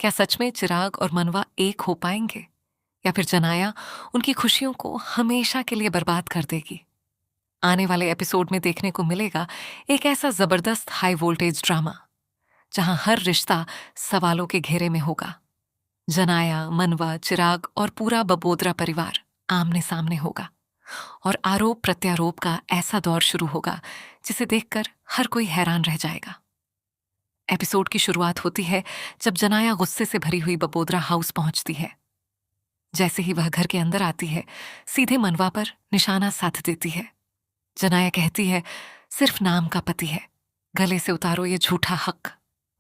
क्या सच में चिराग और मनवा एक हो पाएंगे, या फिर जनाया उनकी खुशियों को हमेशा के लिए बर्बाद कर देगी? आने वाले एपिसोड में देखने को मिलेगा एक ऐसा जबरदस्त हाई वोल्टेज ड्रामा जहां हर रिश्ता सवालों के घेरे में होगा। जनाया, मनवा, चिराग और पूरा बबोदरा परिवार आमने सामने होगा और आरोप प्रत्यारोप का ऐसा दौर शुरू होगा जिसे देखकर हर कोई हैरान रह जाएगा। एपिसोड की शुरुआत होती है जब जनाया गुस्से से भरी हुई बबोदरा हाउस पहुंचती है। जैसे ही वह घर के अंदर आती है, सीधे मनवा पर निशाना साध देती है। जनाया कहती है, सिर्फ नाम का पति है, गले से उतारो ये झूठा हक।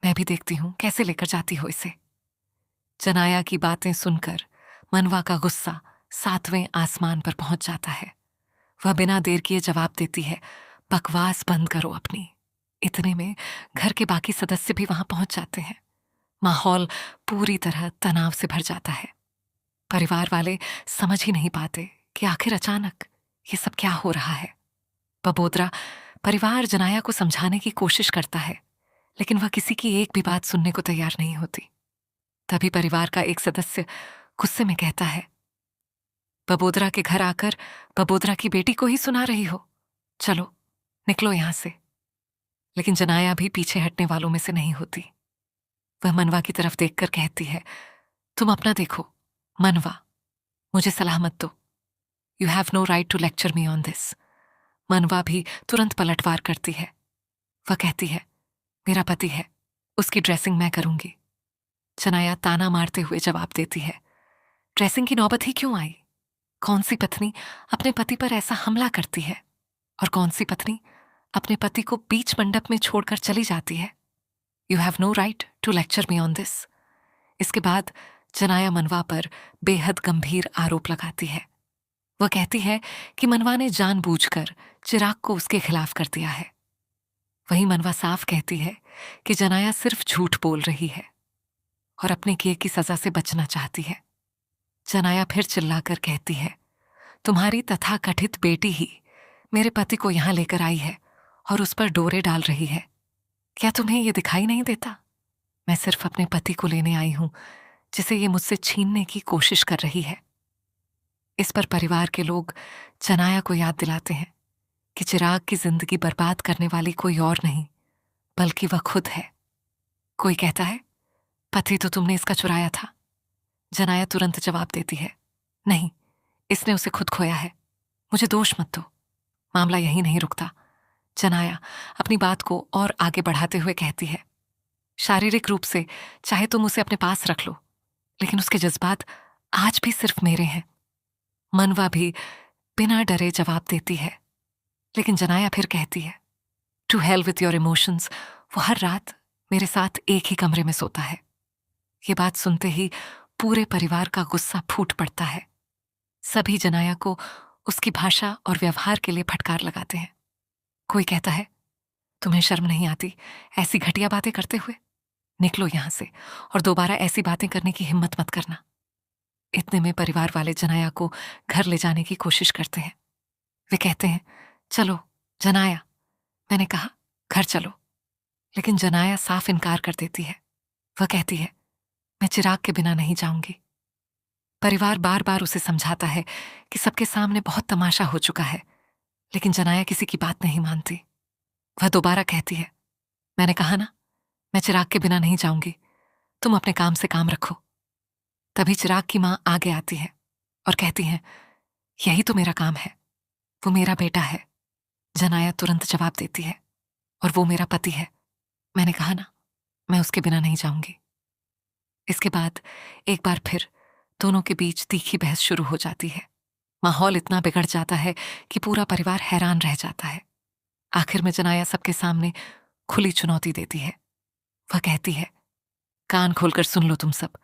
मैं भी देखती हूं कैसे लेकर जाती हो इसे। जनाया की बातें सुनकर मनवा का गुस्सा 7वें आसमान पर पहुंच जाता है। वह बिना देर किए जवाब देती है, बकवास बंद करो अपनी। इतने में घर के बाकी सदस्य भी वहां पहुंच जाते हैं। माहौल पूरी तरह तनाव से भर जाता है। परिवार वाले समझ ही नहीं पाते कि आखिर अचानक ये सब क्या हो रहा है। बबोदरा परिवार जनाया को समझाने की कोशिश करता है, लेकिन वह किसी की एक भी बात सुनने को तैयार नहीं होती। तभी परिवार का एक सदस्य गुस्से में कहता है, बबोदरा के घर आकर बबोदरा की बेटी को ही सुना रही हो, चलो निकलो यहां से। लेकिन जनाया भी पीछे हटने वालों में से नहीं होती। वह मनवा की तरफ देखकर कहती है, तुम अपना देखो मनवा, मुझे सलाह मत दो। You have no right to lecture me on this. मनवा भी तुरंत पलटवार करती है। वह कहती है, मेरा पति है, उसकी ड्रेसिंग मैं करूंगी। जनाया ताना मारते हुए जवाब देती है, ड्रेसिंग की नौबत ही क्यों आई? कौन सी पत्नी अपने पति पर ऐसा हमला करती है, और कौन सी पत्नी अपने पति को बीच मंडप में छोड़कर चली जाती है? You have no right to lecture me on this. इसके बाद जनाया मनवा पर बेहद गंभीर आरोप लगाती है। वह कहती है कि मनवा ने जानबूझकर चिराग को उसके खिलाफ कर दिया है। वहीं मनवा साफ कहती है कि जनाया सिर्फ झूठ बोल रही है और अपने किए की सजा से बचना चाहती है। जनाया फिर चिल्लाकर कहती है, तुम्हारी तथाकथित बेटी ही मेरे पति को यहां लेकर आई है और उस पर डोरे डाल रही है। क्या तुम्हें यह दिखाई नहीं देता? मैं सिर्फ अपने पति को लेने आई हूं, जिसे ये मुझसे छीनने की कोशिश कर रही है। इस पर परिवार के लोग जनाया को याद दिलाते हैं कि चिराग की जिंदगी बर्बाद करने वाली कोई और नहीं, बल्कि वह खुद है। कोई कहता है, पति तो तुमने इसका चुराया था। जनाया तुरंत जवाब देती है, नहीं, इसने उसे खुद खोया है, मुझे दोष मत दो। मामला यहीं नहीं रुकता। जनाया अपनी बात को और आगे बढ़ाते हुए कहती है, शारीरिक रूप से चाहे तुम उसे अपने पास रख लो, लेकिन उसके जज्बात आज भी सिर्फ मेरे हैं। मनवा भी बिना डरे जवाब देती है, लेकिन जनाया फिर कहती है, to hell with your emotions. वो हर रात मेरे साथ एक ही कमरे में सोता है। ये बात सुनते ही पूरे परिवार का गुस्सा फूट पड़ता है। सभी जनाया को उसकी भाषा और व्यवहार के लिए फटकार लगाते हैं। कोई कहता है, तुम्हें शर्म नहीं आती ऐसी घटिया बातें करते हुए? निकलो यहां से और दोबारा ऐसी बातें करने की हिम्मत मत करना। इतने में परिवार वाले जनाया को घर ले जाने की कोशिश करते हैं। वे कहते हैं, चलो जनाया, मैंने कहा घर चलो। लेकिन जनाया साफ इनकार कर देती है। वह कहती है, मैं चिराग के बिना नहीं जाऊंगी। परिवार बार बार उसे समझाता है कि सबके सामने बहुत तमाशा हो चुका है, लेकिन जनाया किसी की बात नहीं मानती। वह दोबारा कहती है, मैंने कहा ना, मैं चिराग के बिना नहीं जाऊंगी, तुम अपने काम से काम रखो। तभी चिराग की मां आगे आती है और कहती है, यही तो मेरा काम है, वो मेरा बेटा है। जनाया तुरंत जवाब देती है, और वो मेरा पति है। मैंने कहा ना, मैं उसके बिना नहीं जाऊंगी। इसके बाद एक बार फिर दोनों के बीच तीखी बहस शुरू हो जाती है। माहौल इतना बिगड़ जाता है कि पूरा परिवार हैरान रह जाता है। आखिर में जनाया सबके सामने खुली चुनौती देती है। वह कहती है, कान खोलकर सुन लो तुम सब,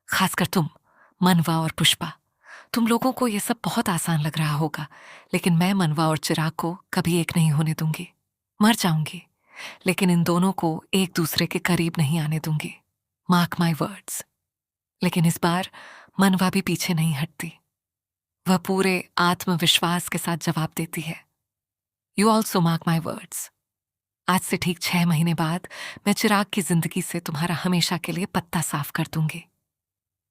खासकर तुम मनवा और पुष्पा। तुम लोगों को यह सब बहुत आसान लग रहा होगा, लेकिन मैं मनवा और चिराग को कभी एक नहीं होने दूंगी। मर जाऊंगी, लेकिन इन दोनों को एक दूसरे के करीब नहीं आने दूंगी। Mark my words. लेकिन इस बार मनवा भी पीछे नहीं हटती। वह पूरे आत्मविश्वास के साथ जवाब देती है, you also mark my words. आज से ठीक 6 महीने बाद मैं चिराग की जिंदगी से तुम्हारा हमेशा के लिए पत्ता साफ कर दूंगी।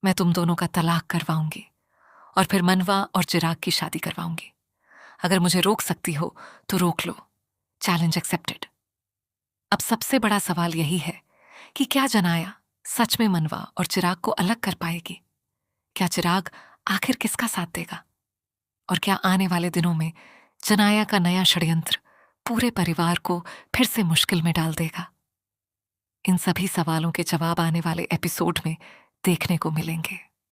मैं तुम दोनों का तलाक करवाऊंगी और फिर मनवा और चिराग की शादी करवाऊंगी। अगर मुझे रोक सकती हो तो रोक लो। Challenge accepted. अब सबसे बड़ा सवाल यही है कि क्या जनाया सच में मनवा और चिराग को अलग कर पाएगी? क्या चिराग आखिर किसका साथ देगा? और क्या आने वाले दिनों में जनाया का नया षड्यंत्र पूरे परिवार को फिर से मुश्किल में डाल देगा? इन सभी सवालों के जवाब आने वाले एपिसोड में देखने को मिलेंगे।